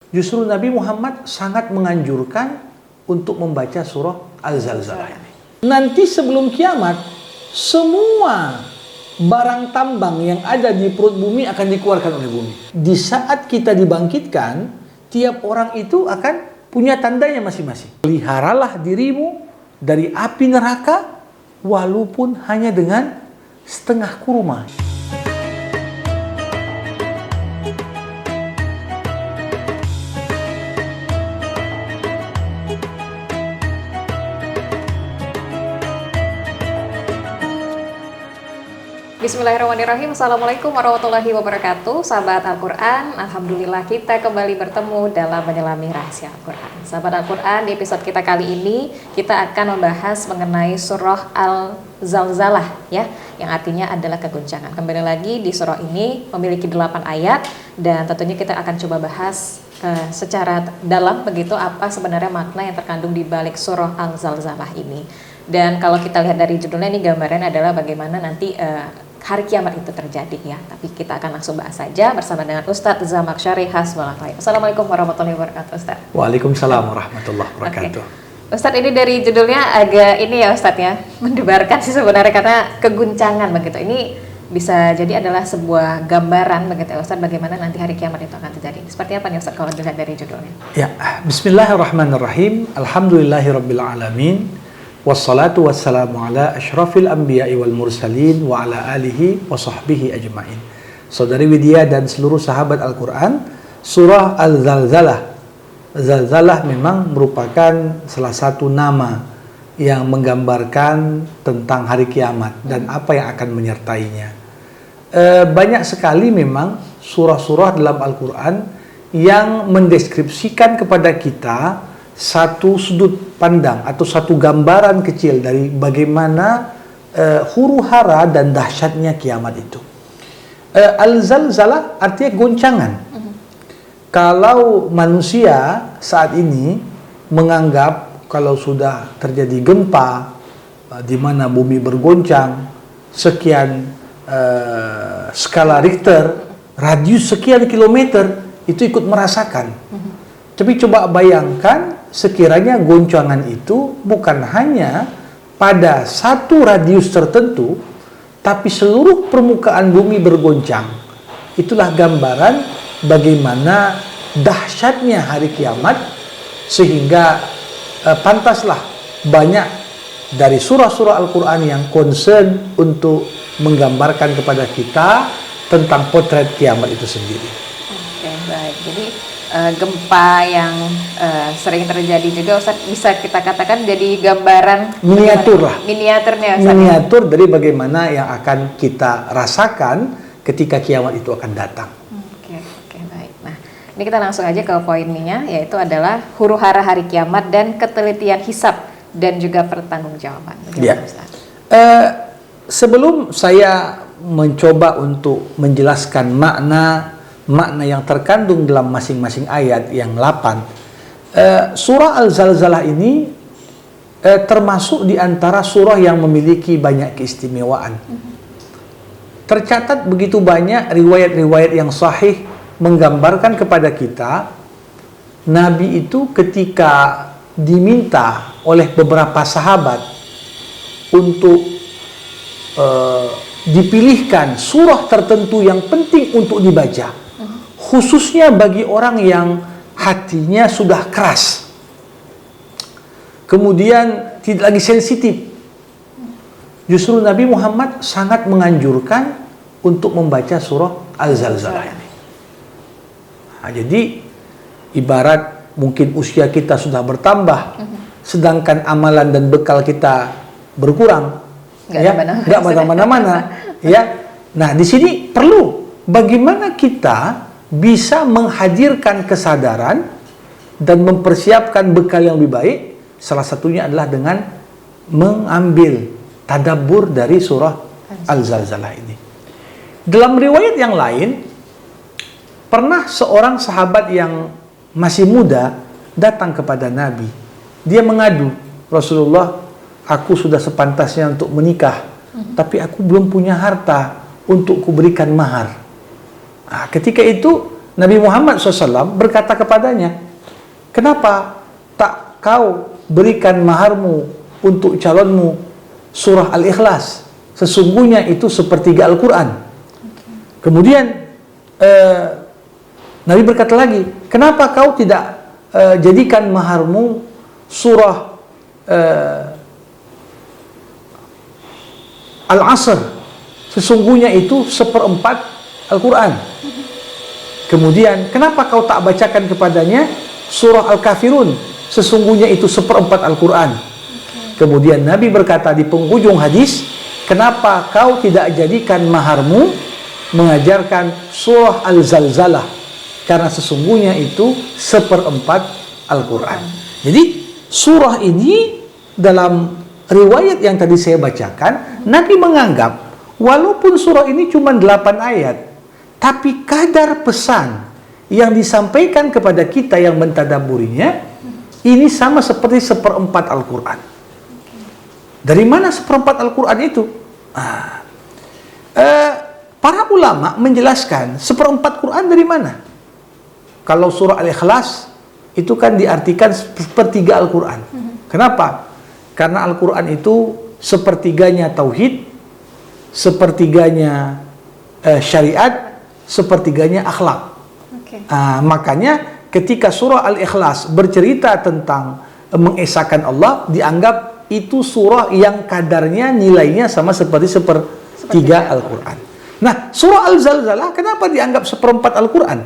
Justru Nabi Muhammad sangat menganjurkan untuk membaca surah Al-Zalzalah ini. Nanti sebelum kiamat, semua barang tambang yang ada di perut bumi akan dikeluarkan oleh bumi. Di saat kita dibangkitkan, tiap orang itu akan punya tandanya masing-masing. Peliharalah dirimu dari api neraka, walaupun hanya dengan setengah kurma. Bismillahirrahmanirrahim. Assalamualaikum warahmatullahi wabarakatuh. Sahabat Al-Quran, Alhamdulillah kita kembali bertemu dalam menyelami rahasia Al-Quran. Sahabat Al-Quran, di episode kita kali ini kita akan membahas mengenai surah Al-Zalzalah, ya, yang artinya adalah keguncangan. Kembali lagi, di surah ini memiliki 8 ayat dan tentunya kita akan coba bahas secara dalam begitu apa sebenarnya makna yang terkandung di balik surah Al-Zalzalah ini. Dan kalau kita lihat dari judulnya, ini gambaran adalah bagaimana nanti hari kiamat itu terjadi, ya. Tapi kita akan langsung bahas saja bersama dengan Ustadz Zamakhsyari Hasbullah. Assalamualaikum warahmatullahi wabarakatuh, Ustadz. Waalaikumsalam warahmatullahi wabarakatuh. Okay. Ustadz, ini dari judulnya agak ini ya Ustadz ya, mendebarkan sih sebenarnya karena keguncangan begitu. Ini bisa jadi adalah sebuah gambaran begitu ya Ustadz, bagaimana nanti hari kiamat itu akan terjadi. Seperti apa nih Ustadz kalau dilihat dari judulnya? Ya, bismillahirrahmanirrahim. Alhamdulillahirabbil alamin. Wassalatu wassalamu ala asyrafil anbiya'i wal mursalin wa ala alihi wa sahbihi ajma'in. Saudari Widya dan seluruh sahabat Al-Quran, surah Al-Zalzalah. Zalzalah memang merupakan salah satu nama yang menggambarkan tentang hari kiamat dan apa yang akan menyertainya. Banyak sekali memang surah-surah dalam Al-Quran yang mendeskripsikan kepada kita satu sudut pandang atau satu gambaran kecil dari bagaimana huru-hara dan dahsyatnya kiamat itu. Al-Zalzalah artinya goncangan. Kalau manusia saat ini menganggap kalau sudah terjadi gempa di mana bumi bergoncang sekian skala Richter, radius sekian kilometer, itu ikut merasakan. Tapi coba bayangkan sekiranya goncangan itu bukan hanya pada satu radius tertentu, tapi seluruh permukaan bumi bergoncang. Itulah gambaran bagaimana dahsyatnya hari kiamat, sehingga pantaslah banyak dari surah-surah Al-Quran yang concern untuk menggambarkan kepada kita tentang potret kiamat itu sendiri. Oke, baik. Jadi gempa yang sering terjadi juga Ustaz, bisa kita katakan jadi gambaran miniatur lah. Miniaturnya Ustaz. Miniatur dari bagaimana yang akan kita rasakan ketika kiamat itu akan datang. Oke, baik. Nah, ini kita langsung aja ke poinnya, yaitu adalah huru-hara hari kiamat dan ketelitian hisab dan juga pertanggungjawaban. Ya. Sebelum saya mencoba untuk menjelaskan makna yang terkandung dalam masing-masing ayat yang 8, surah Al-Zalzalah ini termasuk di antara surah yang memiliki banyak keistimewaan. Tercatat begitu banyak riwayat-riwayat yang sahih menggambarkan kepada kita Nabi itu ketika diminta oleh beberapa sahabat untuk dipilihkan surah tertentu yang penting untuk dibaca, khususnya bagi orang yang hatinya sudah keras, kemudian tidak lagi sensitif. Justru Nabi Muhammad sangat menganjurkan untuk membaca surah Al-Zalzalah ini. Nah, jadi ibarat mungkin usia kita sudah bertambah, sedangkan amalan dan bekal kita berkurang, nggak mana-mana, ya. Nah, di sini perlu bagaimana kita bisa menghadirkan kesadaran dan mempersiapkan bekal yang lebih baik. Salah satunya adalah dengan mengambil tadabbur dari surah Al-Zalzalah ini. Dalam riwayat yang lain, pernah seorang sahabat yang masih muda datang kepada Nabi. Dia mengadu, Rasulullah, aku sudah sepantasnya untuk menikah, tapi aku belum punya harta untuk kuberikan mahar. Nah, ketika itu Nabi Muhammad SAW berkata kepadanya, kenapa tak kau berikan maharmu untuk calonmu surah Al-Ikhlas? Sesungguhnya itu sepertiga Al-Quran. Kemudian Nabi berkata lagi, kenapa kau tidak jadikan maharmu surah Al-Asr? Sesungguhnya itu seperempat Al-Quran. Kemudian, kenapa kau tak bacakan kepadanya surah Al-Kafirun? Sesungguhnya itu seperempat Al-Quran. Kemudian Nabi berkata di penghujung hadis, kenapa kau tidak jadikan maharmu mengajarkan surah Al-Zalzalah? Karena sesungguhnya itu seperempat Al-Quran. Jadi, surah ini dalam riwayat yang tadi saya bacakan, Nabi menganggap walaupun surah ini cuma 8 ayat, tapi kadar pesan yang disampaikan kepada kita yang mentadabburinya ini sama seperti seperempat Al-Quran. Dari mana seperempat Al-Quran itu? Para ulama menjelaskan seperempat Quran dari mana? Kalau surah Al-Ikhlas itu kan diartikan sepertiga Al-Quran. Kenapa? Karena Al-Quran itu sepertiganya tauhid, sepertiganya syariat, sepertiganya akhlak. Makanya ketika surah Al-Ikhlas bercerita tentang mengesahkan Allah, dianggap itu surah yang kadarnya, nilainya sama seperti sepertiga Al-Quran. Nah, surah Al-Zalzalah kenapa dianggap seperempat Al-Quran?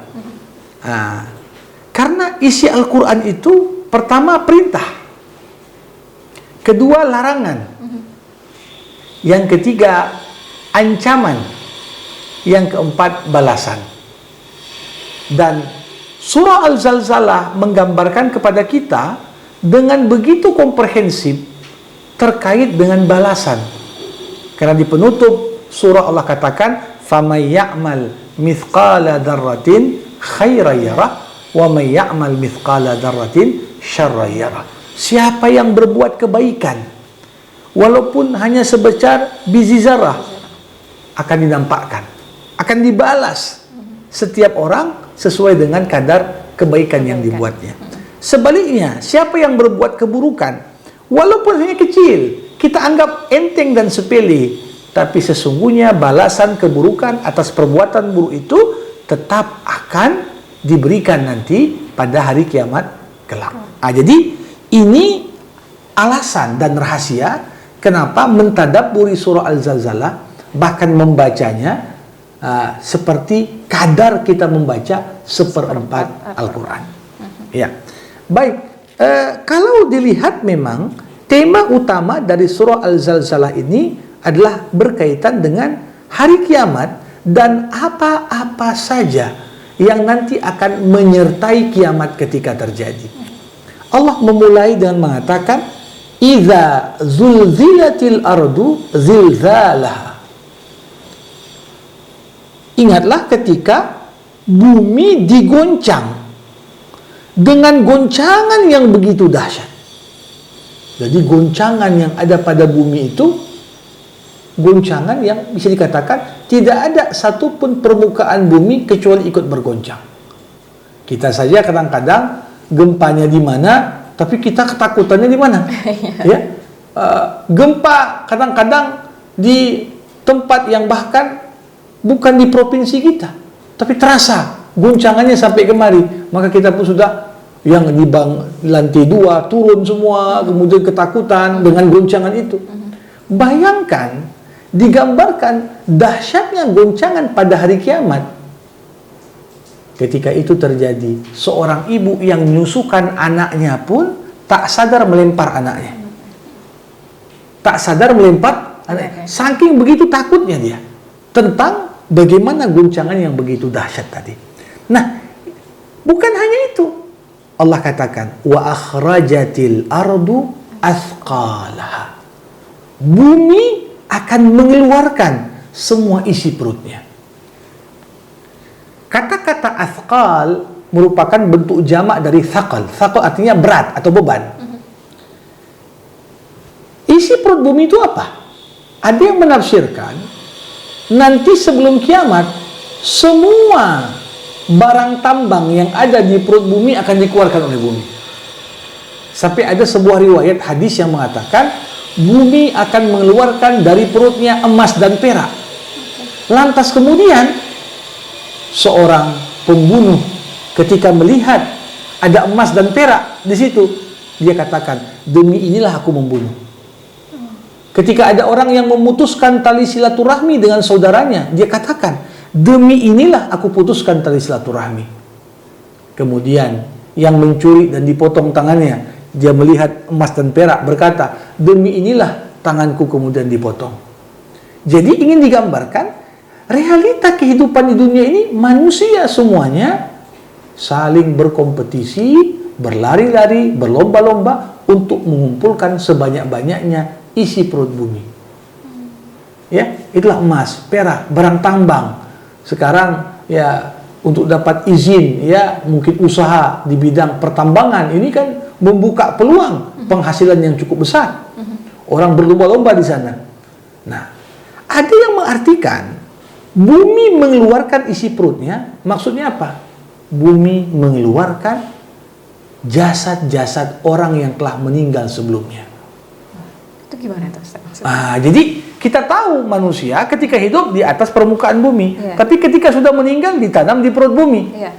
Karena isi Al-Quran itu pertama perintah, kedua larangan, yang ketiga ancaman, yang keempat balasan. Dan surah Al-Zalzalah menggambarkan kepada kita dengan begitu komprehensif terkait dengan balasan. Karena di penutup surah Allah katakan, "Faman ya'mal mithqala dzarratin khairan yarah wa man ya'mal mithqala dzarratin syarran yarah." Siapa yang berbuat kebaikan walaupun hanya sebesar biji zarah akan dinampakkan, akan dibalas setiap orang sesuai dengan kadar kebaikan yang dibuatnya. Sebaliknya, siapa yang berbuat keburukan walaupun hanya kecil, kita anggap enteng dan sepele, tapi sesungguhnya balasan keburukan atas perbuatan buruk itu tetap akan diberikan nanti pada hari kiamat kelak. Jadi ini alasan dan rahasia kenapa mentadabburi surah Al-Zalzalah, bahkan membacanya seperti kadar kita membaca seperempat Al-Quran. Ya, baik. Kalau dilihat memang tema utama dari surah Al-Zalzalah ini adalah berkaitan dengan hari kiamat dan apa-apa saja yang nanti akan menyertai kiamat ketika terjadi. Allah memulai dengan mengatakan, "Idza zulzilatil ardu zilzalaha." Ingatlah ketika bumi digoncang dengan goncangan yang begitu dahsyat. Jadi goncangan yang ada pada bumi itu goncangan yang bisa dikatakan tidak ada satupun permukaan bumi kecuali ikut bergoncang. Kita saja kadang-kadang gempanya di mana, tapi kita ketakutannya di mana? Ya, gempa kadang-kadang di tempat yang bahkan bukan di provinsi kita, tapi terasa goncangannya sampai kemari. Maka kita pun sudah yang di lantai 2 turun semua, kemudian ketakutan dengan goncangan itu. Bayangkan, digambarkan dahsyatnya goncangan pada hari kiamat. Ketika itu terjadi, seorang ibu yang menyusukan anaknya pun tak sadar melempar anaknya. Tak sadar melempar anaknya. Saking begitu takutnya dia tentang bagaimana goncangan yang begitu dahsyat tadi. Nah, bukan hanya itu. Allah katakan, "Wa akhrajatil ardu athqalaha." Bumi akan mengeluarkan semua isi perutnya. Kata-kata athqal merupakan bentuk jamak dari thaqal. Thaqal artinya berat atau beban. Isi perut bumi itu apa? Ada yang menafsirkan nanti sebelum kiamat semua barang tambang yang ada di perut bumi akan dikeluarkan oleh bumi. Sampai ada sebuah riwayat hadis yang mengatakan bumi akan mengeluarkan dari perutnya emas dan perak. Lantas kemudian seorang pembunuh ketika melihat ada emas dan perak di situ, dia katakan, demi inilah aku membunuh. Ketika ada orang yang memutuskan tali silaturahmi dengan saudaranya, dia katakan, demi inilah aku putuskan tali silaturahmi. Kemudian yang mencuri dan dipotong tangannya, dia melihat emas dan perak, berkata, demi inilah tanganku kemudian dipotong. Jadi ingin digambarkan realita kehidupan di dunia ini, manusia semuanya saling berkompetisi, berlari-lari, berlomba-lomba untuk mengumpulkan sebanyak-banyaknya isi perut bumi. Ya, itulah emas, perak, barang tambang. Sekarang ya untuk dapat izin, ya mungkin usaha di bidang pertambangan ini kan membuka peluang penghasilan yang cukup besar. Orang berlomba-lomba di sana. Nah, ada yang mengartikan bumi mengeluarkan isi perutnya, maksudnya apa? Bumi mengeluarkan jasad-jasad orang yang telah meninggal sebelumnya. Itu gimana tuh Ustaz maksudnya? Jadi kita tahu manusia ketika hidup di atas permukaan bumi, Iya. tapi ketika sudah meninggal ditanam di perut bumi. Iya.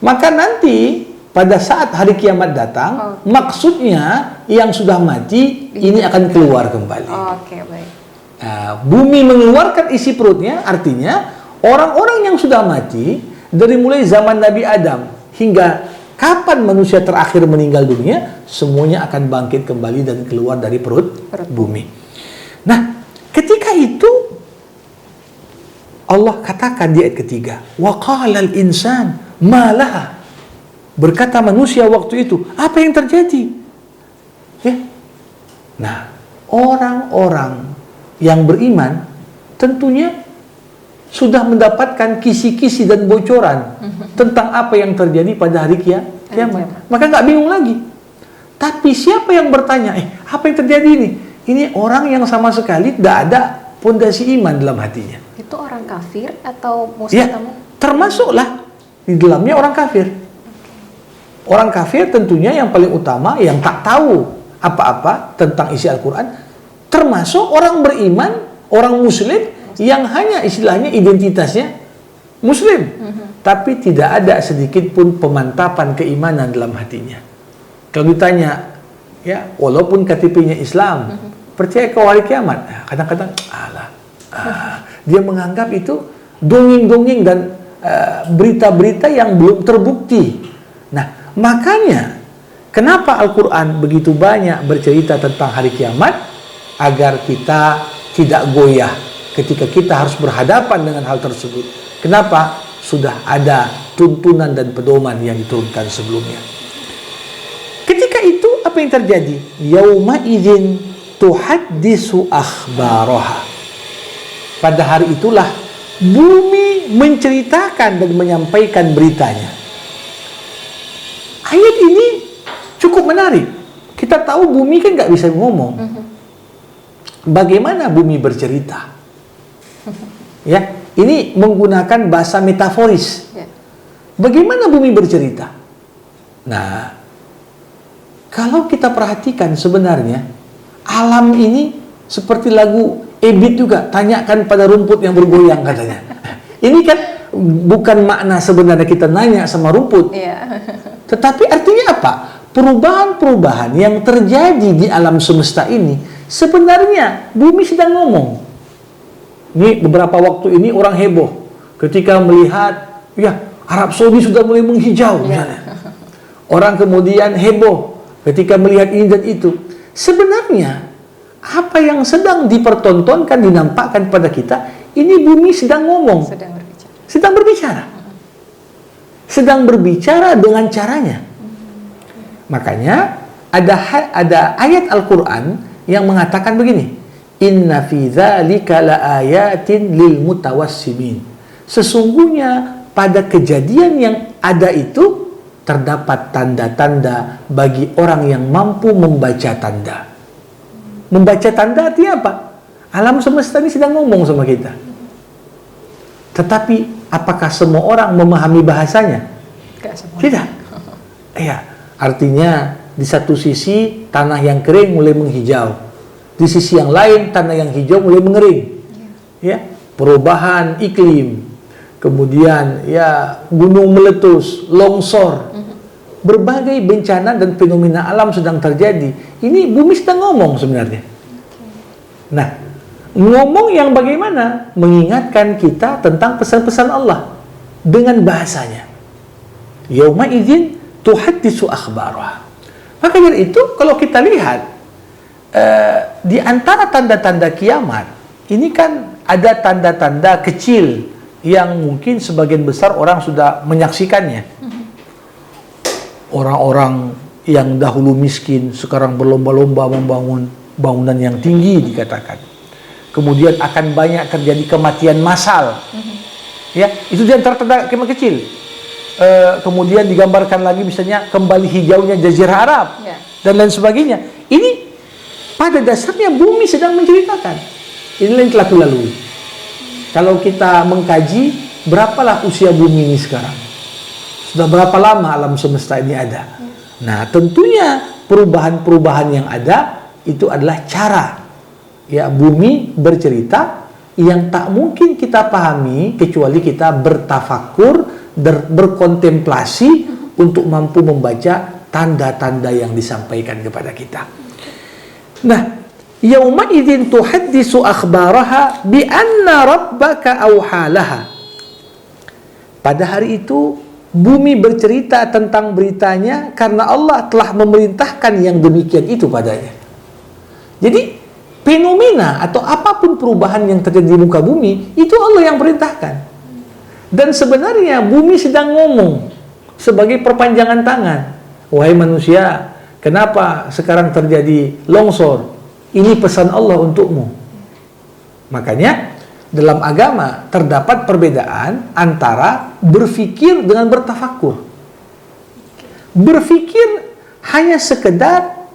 Maka nanti pada saat hari kiamat datang, maksudnya yang sudah mati ini akan keluar kembali. Oke, baik. Nah, bumi mengeluarkan isi perutnya, artinya orang-orang yang sudah mati dari mulai zaman Nabi Adam hingga kapan manusia terakhir meninggal dunia, semuanya akan bangkit kembali dan keluar dari perut bumi. Nah, ketika itu Allah katakan di ayat ketiga, wa qalal insan ma laha. Berkata manusia waktu itu, apa yang terjadi? Ya. Nah, orang-orang yang beriman tentunya sudah mendapatkan kisi-kisi dan bocoran tentang apa yang terjadi pada hari kiamat. Maka nggak bingung lagi. Tapi siapa yang bertanya, apa yang terjadi ini? Ini orang yang sama sekali tidak ada pondasi iman dalam hatinya. Itu orang kafir atau muslim? Ya, termasuklah di dalamnya orang kafir. Orang kafir tentunya yang paling utama yang tak tahu apa-apa tentang isi Al-Quran, termasuk orang beriman, orang muslim yang hanya istilahnya identitasnya muslim, tapi tidak ada sedikit pun pemantapan keimanan dalam hatinya. Kalau ditanya, ya walaupun KTP-nya Islam, percaya ke hari kiamat, kadang-kadang dia menganggap itu dongeng-dongeng dan berita-berita yang belum terbukti. Nah, makanya kenapa Al-Quran begitu banyak bercerita tentang hari kiamat, agar kita tidak goyah ketika kita harus berhadapan dengan hal tersebut. Kenapa? Sudah ada tuntunan dan pedoman yang diturunkan sebelumnya. Ketika itu apa yang terjadi? Yauma idzin tuhaddisu akhbaraha. Pada hari itulah bumi menceritakan dan menyampaikan beritanya. Ayat ini cukup menarik. Kita tahu bumi kan nggak bisa ngomong. Bagaimana bumi bercerita? Ya, ini menggunakan bahasa metaforis. Bagaimana bumi bercerita? Nah, kalau kita perhatikan sebenarnya alam ini seperti lagu Ebit juga, tanyakan pada rumput yang bergoyang katanya. Ini kan bukan makna sebenarnya kita nanya sama rumput. Tetapi artinya apa? Perubahan-perubahan yang terjadi di alam semesta ini sebenarnya bumi sedang ngomong. Ini beberapa waktu ini orang heboh ketika melihat ya Arab Saudi sudah mulai menghijau misalnya. Orang kemudian heboh ketika melihat ini dan itu. Sebenarnya apa yang sedang dipertontonkan, dinampakkan pada kita, ini bumi sedang ngomong, sedang berbicara dengan caranya. Makanya ada ayat Al-Quran yang mengatakan begini, inna fi dzalika laayatin lil mutawassimin. Sesungguhnya pada kejadian yang ada itu terdapat tanda-tanda bagi orang yang mampu membaca tanda. Membaca tanda artinya apa? Alam semesta ini sedang ngomong sama kita. Tetapi apakah semua orang memahami bahasanya? Nggak semua. Tidak. Ya, artinya di satu sisi tanah yang kering mulai menghijau, di sisi yang lain tanah yang hijau mulai mengering. Ya, perubahan iklim, kemudian ya gunung meletus, longsor, berbagai bencana dan fenomena alam sedang terjadi. Ini bumi sedang ngomong sebenarnya. Nah, ngomong yang bagaimana? Mengingatkan kita tentang pesan-pesan Allah dengan bahasanya. Yauma idzin tuhaddisu akhbaraha. Maka dari itu kalau kita lihat di antara tanda-tanda kiamat ini kan ada tanda-tanda kecil yang mungkin sebagian besar orang sudah menyaksikannya. Orang-orang yang dahulu miskin sekarang berlomba-lomba membangun bangunan yang tinggi dikatakan. Kemudian akan banyak terjadi kematian massal. Ya, itu di antara tanda kiamat kecil. Kemudian digambarkan lagi misalnya kembali hijaunya Jazirah Arab dan lain sebagainya. Ini pada dasarnya bumi sedang menceritakan. Inilah yang telah dilalui. Kalau kita mengkaji berapalah usia bumi ini sekarang, sudah berapa lama alam semesta ini ada. Nah, tentunya perubahan-perubahan yang ada itu adalah cara ya bumi bercerita yang tak mungkin kita pahami kecuali kita bertafakur, berkontemplasi untuk mampu membaca tanda-tanda yang disampaikan kepada kita. Nah, yauma idzin tuhaddisu akhbaraha bi anna rabbaka awhalaha. Pada hari itu bumi bercerita tentang beritanya karena Allah telah memerintahkan yang demikian itu padanya. Jadi fenomena atau apapun perubahan yang terjadi di muka bumi itu Allah yang perintahkan. Dan sebenarnya bumi sedang ngomong sebagai perpanjangan tangan. Wahai manusia, kenapa sekarang terjadi longsor? Ini pesan Allah untukmu. Makanya dalam agama terdapat perbedaan antara berfikir dengan bertafakur. Berfikir hanya sekedar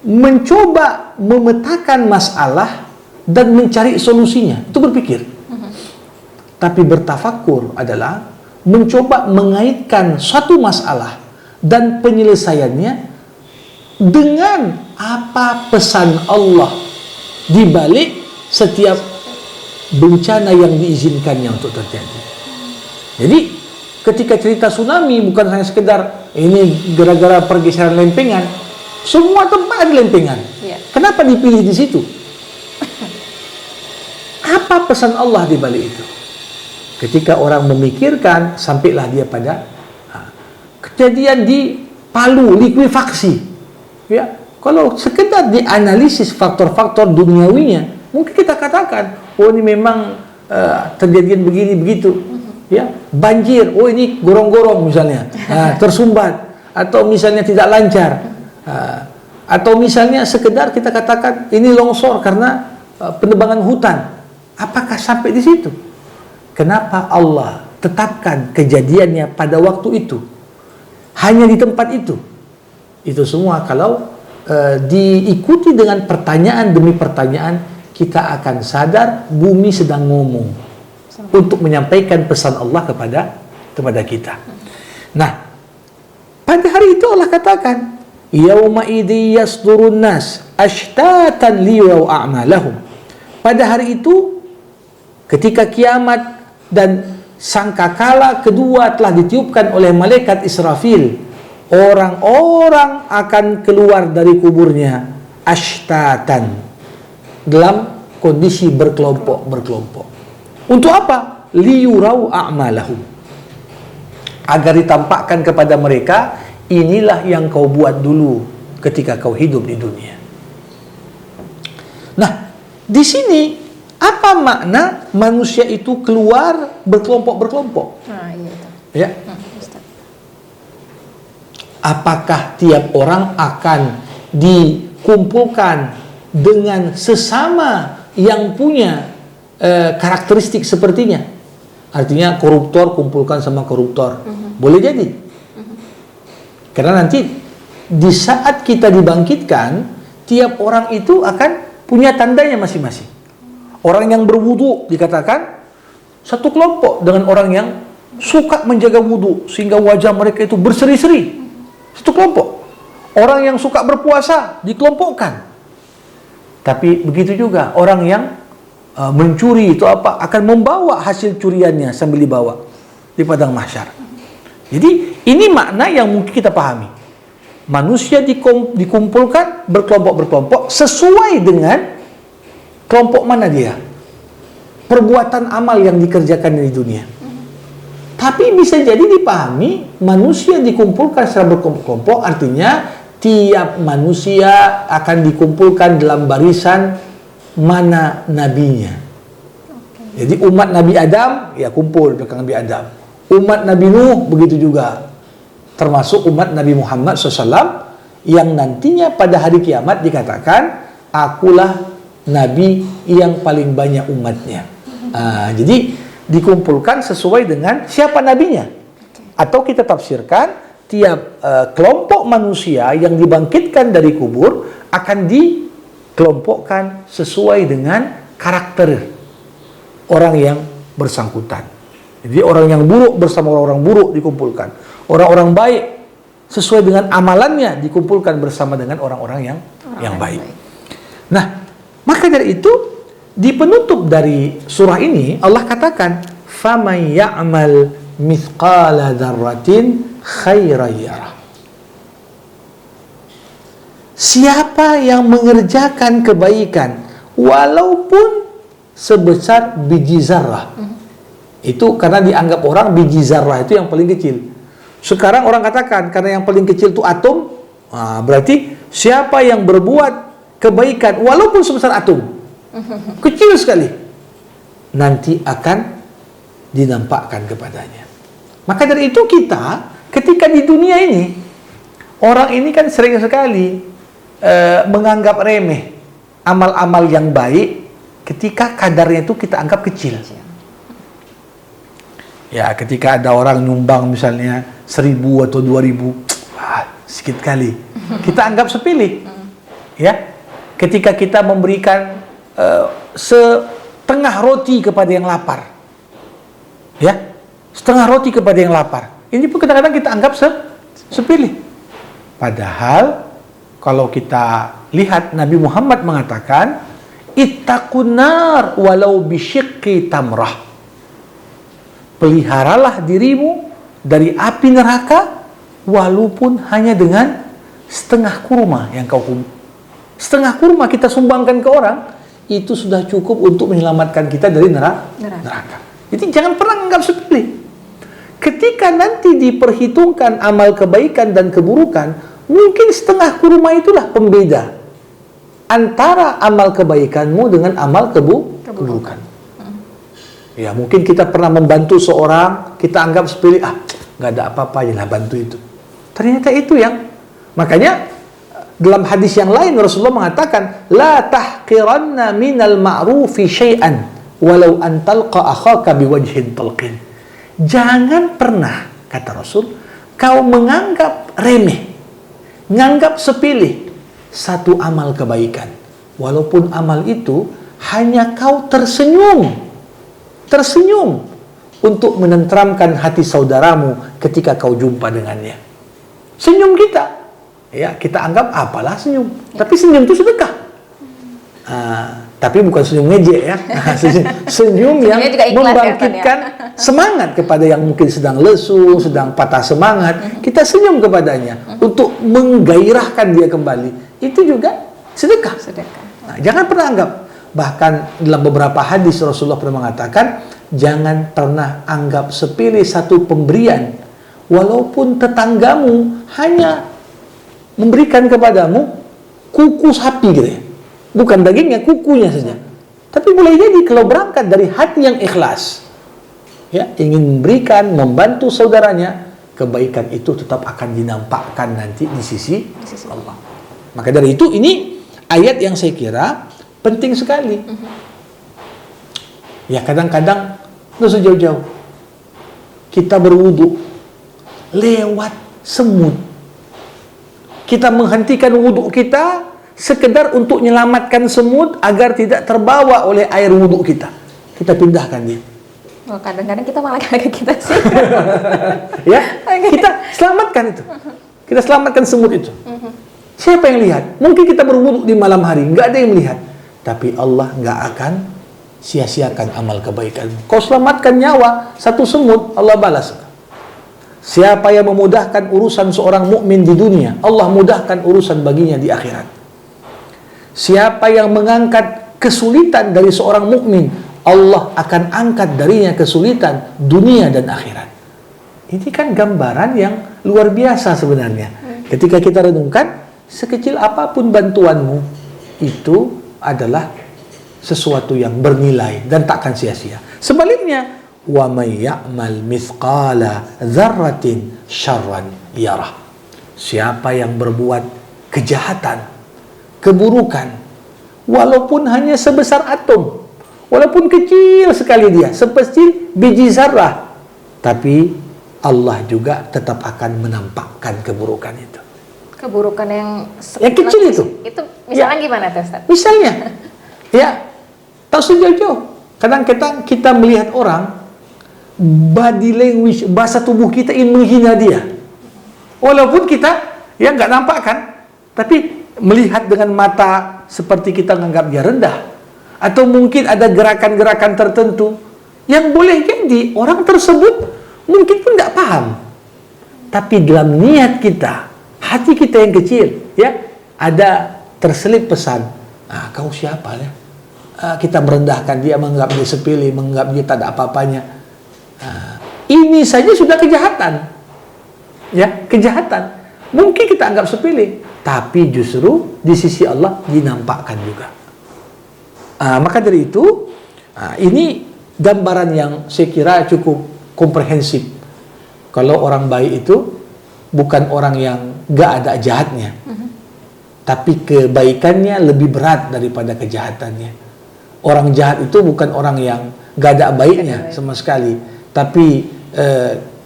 mencoba memetakan masalah dan mencari solusinya. Itu berpikir. Tapi bertafakur adalah mencoba mengaitkan suatu masalah dan penyelesaiannya dengan apa pesan Allah di balik setiap bencana yang diizinkannya untuk terjadi. Jadi ketika cerita tsunami bukan hanya sekedar ini gara-gara pergeseran lempengan, semua tempat ada lempengan. Kenapa dipilih di situ? Apa pesan Allah di balik itu? Ketika orang memikirkan, sampailah dia pada kejadian di Palu, likuifaksi. Ya, kalau sekedar dianalisis faktor-faktor duniawinya, mungkin kita katakan, oh ini memang terjadian begini begitu. Ya, banjir, oh ini gorong-gorong misalnya, tersumbat, atau misalnya tidak lancar, atau misalnya sekedar kita katakan ini longsor karena penebangan hutan. Apakah sampai di situ? Kenapa Allah tetapkan kejadiannya pada waktu itu? Hanya di tempat itu. Itu semua kalau diikuti dengan pertanyaan demi pertanyaan, kita akan sadar bumi sedang ngomong untuk menyampaikan pesan Allah kepada kita. Nah, pada hari itu Allah katakan, yauma idzi yasdurun nas ashtatan liyuraw a'malahum. Pada hari itu ketika kiamat dan sangkakala kedua telah ditiupkan oleh malaikat Israfil, orang-orang akan keluar dari kuburnya ashtatan dalam kondisi berkelompok-berkelompok. Untuk apa? Liyurau a'malahum. Agar ditampakkan kepada mereka, inilah yang kau buat dulu ketika kau hidup di dunia. Nah, di sini apa makna manusia itu keluar berkelompok-berkelompok? Nah, iya itu. Ya. Apakah tiap orang akan dikumpulkan dengan sesama yang punya karakteristik sepertinya? Artinya koruptor kumpulkan sama koruptor. Boleh jadi. Karena nanti di saat kita dibangkitkan, tiap orang itu akan punya tandanya masing-masing. Orang yang berwudu dikatakan satu kelompok dengan orang yang suka menjaga wudhu sehingga wajah mereka itu berseri-seri. Satu kelompok. Orang yang suka berpuasa dikelompokkan. Tapi begitu juga orang yang mencuri itu apa akan membawa hasil curiannya sambil dibawa di padang mahsyar. Jadi ini makna yang mungkin kita pahami. Manusia dikumpulkan berkelompok-berkelompok sesuai dengan kelompok mana dia. Perbuatan amal yang dikerjakan di dunia. Tapi bisa jadi dipahami manusia dikumpulkan secara berkelompok-kelompok artinya tiap manusia akan dikumpulkan dalam barisan mana nabinya. Jadi umat Nabi Adam ya kumpul belakang Nabi Adam. Umat Nabi Nuh begitu juga. Termasuk umat Nabi Muhammad SAW yang nantinya pada hari kiamat dikatakan akulah Nabi yang paling banyak umatnya. Jadi dikumpulkan sesuai dengan siapa nabinya. Atau kita tafsirkan tiap kelompok manusia yang dibangkitkan dari kubur akan dikelompokkan sesuai dengan karakter orang yang bersangkutan. Jadi orang yang buruk bersama orang-orang buruk dikumpulkan. Orang-orang baik sesuai dengan amalannya dikumpulkan bersama dengan orang-orang yang baik. Nah, maka dari itu di penutup dari surah ini Allah katakan faman ya'mal mithqala dzarratin khairan yarah. Siapa yang mengerjakan kebaikan walaupun sebesar biji zarrah. Itu karena dianggap orang biji zarrah itu yang paling kecil. Sekarang orang katakan karena yang paling kecil itu atom, berarti siapa yang berbuat kebaikan walaupun sebesar atom, kecil sekali, nanti akan dinampakkan kepadanya. Maka dari itu kita ketika di dunia ini, orang ini kan sering sekali menganggap remeh amal-amal yang baik ketika kadarnya itu kita anggap kecil. Ya, ketika ada orang nyumbang misalnya 1.000 atau 2.000, sedikit kali. Kita anggap sepele. Ya, ketika kita memberikan setengah roti kepada yang lapar. Ya, setengah roti kepada yang lapar. Ini pun kadang-kadang kita anggap sepele. Padahal kalau kita lihat Nabi Muhammad mengatakan, ittaqun nar walau bisyiqqi tamrah. Peliharalah dirimu dari api neraka walaupun hanya dengan setengah kurma yang kau setengah kurma kita sumbangkan ke orang, itu sudah cukup untuk menyelamatkan kita dari neraka. Jadi jangan pernah anggap sepele. Ketika nanti diperhitungkan amal kebaikan dan keburukan, mungkin setengah kurma itulah pembeda antara amal kebaikanmu dengan amal keburukan. Ya, mungkin kita pernah membantu seorang, kita anggap sepele, nggak ada apa-apa, lah bantu itu. Ternyata itu yang, makanya dalam hadis yang lain Rasulullah mengatakan, la tahqiranna minal ma'rufi syai'an walau an talqa akhaka biwajhin talqin. Jangan pernah, kata Rasul, kau menganggap remeh, menganggap sepele satu amal kebaikan, walaupun amal itu hanya kau tersenyum untuk menenteramkan hati saudaramu ketika kau jumpa dengannya. Senyum kita, ya kita anggap apalah senyum, tapi senyum itu sedekah. Tapi bukan senyum ngejek ya, senyum yang membangkitkan semangat kepada yang mungkin sedang lesu, sedang patah semangat. Kita senyum kepadanya untuk menggairahkan dia kembali. Itu juga sedekah. Nah, jangan pernah anggap. Bahkan dalam beberapa hadis Rasulullah pernah mengatakan, jangan pernah anggap sepele satu pemberian walaupun tetanggamu hanya memberikan kepadamu kuku sapi gitu ya. Bukan dagingnya, kukunya saja. Tapi boleh jadi kalau berangkat dari hati yang ikhlas, ya, ingin memberikan, membantu saudaranya, kebaikan itu tetap akan dinampakkan nanti di sisi Allah. Maka dari itu ini ayat yang saya kira penting sekali. Ya, kadang-kadang nggak usah jauh-jauh, kita berwudu lewat semut, kita menghentikan wudu kita sekedar untuk menyelamatkan semut agar tidak terbawa oleh air wudu kita. Kita pindahkan dia. Oh, kadang-kadang kita malah kayak kita sih. Ya, kita selamatkan itu. Kita selamatkan semut itu. Siapa yang lihat? Mungkin kita berwudu di malam hari, nggak ada yang melihat. Tapi Allah nggak akan sia-siakan amal kebaikanmu. Kau selamatkan nyawa satu semut, Allah balas. Siapa yang memudahkan urusan seorang mukmin di dunia, Allah mudahkan urusan baginya di akhirat. Siapa yang mengangkat kesulitan dari seorang mukmin, Allah akan angkat darinya kesulitan dunia dan akhirat. Ini kan gambaran yang luar biasa sebenarnya. Ketika kita renungkan, sekecil apapun bantuanmu, itu adalah sesuatu yang bernilai dan takkan sia-sia. Sebaliknya, wa may ya'mal mithqala dzarratin syarran yarah. Siapa yang berbuat kejahatan, keburukan, walaupun hanya sebesar atom, walaupun kecil sekali dia, seperti biji zarrah, tapi Allah juga tetap akan menampakkan keburukan itu. Keburukan yang kecil itu. Itu misalnya gimana tuh, Ustaz? Misalnya, ya, tak usah jauh-jauh. Kadang-kadang kita melihat orang, body language, bahasa tubuh kita ingin menghina dia. Walaupun kita, ya nggak nampak kan, tapi melihat dengan mata seperti kita menganggap dia rendah. Atau mungkin ada gerakan-gerakan tertentu yang boleh jadi orang tersebut mungkin pun nggak paham. Tapi dalam niat kita, hati kita yang kecil, ya, ada terselip pesan, kau siapa ya? Kita merendahkan dia, menganggap dia sepele, menganggap dia tak ada apa-apanya. Ini saja sudah kejahatan, ya, kejahatan. Mungkin kita anggap sepele, tapi justru di sisi Allah dinampakkan juga. Maka dari itu, ini gambaran yang saya kira cukup komprehensif. Kalau orang baik itu bukan orang yang gak ada jahatnya, tapi kebaikannya lebih berat daripada kejahatannya. Orang jahat itu bukan orang yang gak ada baiknya sama sekali, tapi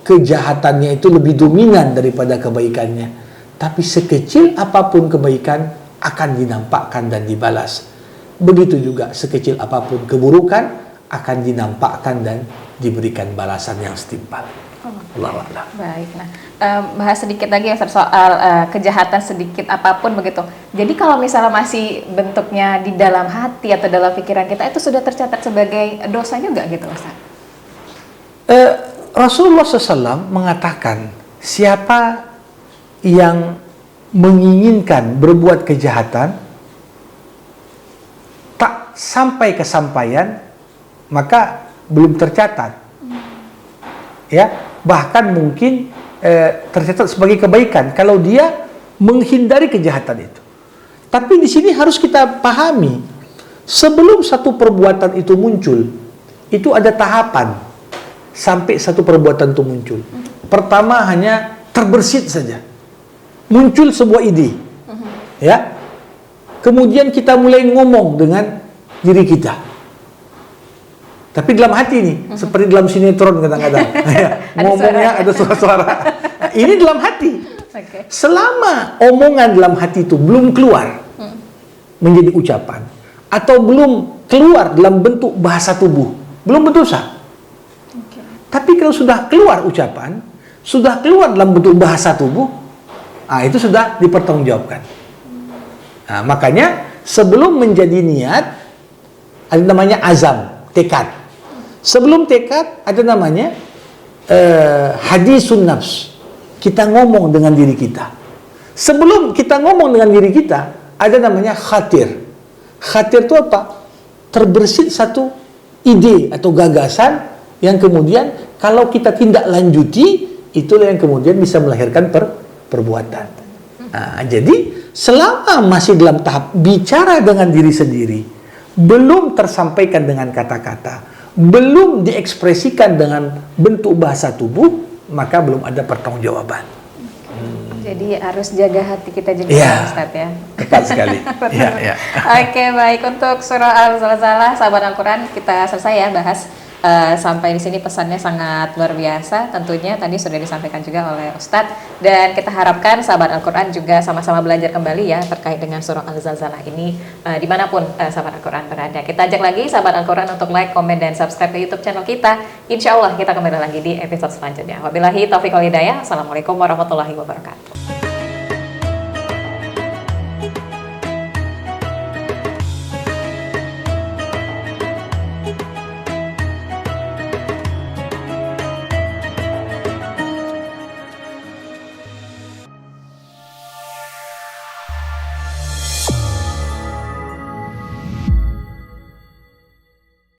kejahatannya itu lebih dominan daripada kebaikannya. Tapi sekecil apapun kebaikan akan dinampakkan dan dibalas. Begitu juga sekecil apapun keburukan akan dinampakkan dan diberikan balasan yang setimpal. Allah Allah. Baik, nah bahas sedikit lagi ya soal kejahatan sedikit apapun begitu. Jadi kalau misalnya masih bentuknya di dalam hati atau dalam pikiran kita, itu sudah tercatat sebagai dosa juga gitu, Ustaz? Rasulullah SAW mengatakan, siapa yang menginginkan berbuat kejahatan tak sampai kesampaian, maka belum tercatat. Ya, bahkan mungkin tercatat sebagai kebaikan kalau dia menghindari kejahatan itu. Tapi di sini harus kita pahami, sebelum satu perbuatan itu muncul, itu ada tahapan sampai satu perbuatan itu muncul. Pertama hanya terbersit saja, muncul sebuah ide, ya. Kemudian kita mulai ngomong dengan diri kita. Tapi dalam hati nih, seperti dalam sinetron kadang-kadang. Ngomongnya ada suara-suara. Ini dalam hati. Selama omongan dalam hati itu belum keluar menjadi ucapan, atau belum keluar dalam bentuk bahasa tubuh, belum berdosa. Tapi kalau sudah keluar ucapan, sudah keluar dalam bentuk bahasa tubuh, itu sudah dipertanggungjawabkan. Makanya sebelum menjadi niat, ada namanya azam, tekad. Sebelum tekad ada namanya hadisun nafs. Kita ngomong dengan diri kita. Sebelum kita ngomong dengan diri kita, ada namanya khatir. Khatir itu apa? Terbersit satu ide atau gagasan yang kemudian kalau kita tindak lanjuti, itulah yang kemudian bisa melahirkan perbuatan. Jadi selama masih dalam tahap bicara dengan diri sendiri, belum tersampaikan dengan kata-kata, belum diekspresikan dengan bentuk bahasa tubuh, maka belum ada pertanggungjawaban. Jadi harus jaga hati kita juga, Ustaz ya. Tepat sekali. Oke, baik, untuk surah Al-Zalzalah, sahabat Al-Quran, kita selesai ya bahas. Sampai di sini pesannya sangat luar biasa. Tentunya tadi sudah disampaikan juga oleh Ustadz, dan kita harapkan sahabat Al-Quran juga sama-sama belajar kembali ya terkait dengan surah Al-Zalzalah ini, dimanapun sahabat Al-Quran berada. Kita ajak lagi sahabat Al-Quran untuk like, komen, dan subscribe ke YouTube channel kita. Insya Allah kita kembali lagi di episode selanjutnya. Wabillahi taufiq wal hidayah. Assalamualaikum warahmatullahi wabarakatuh.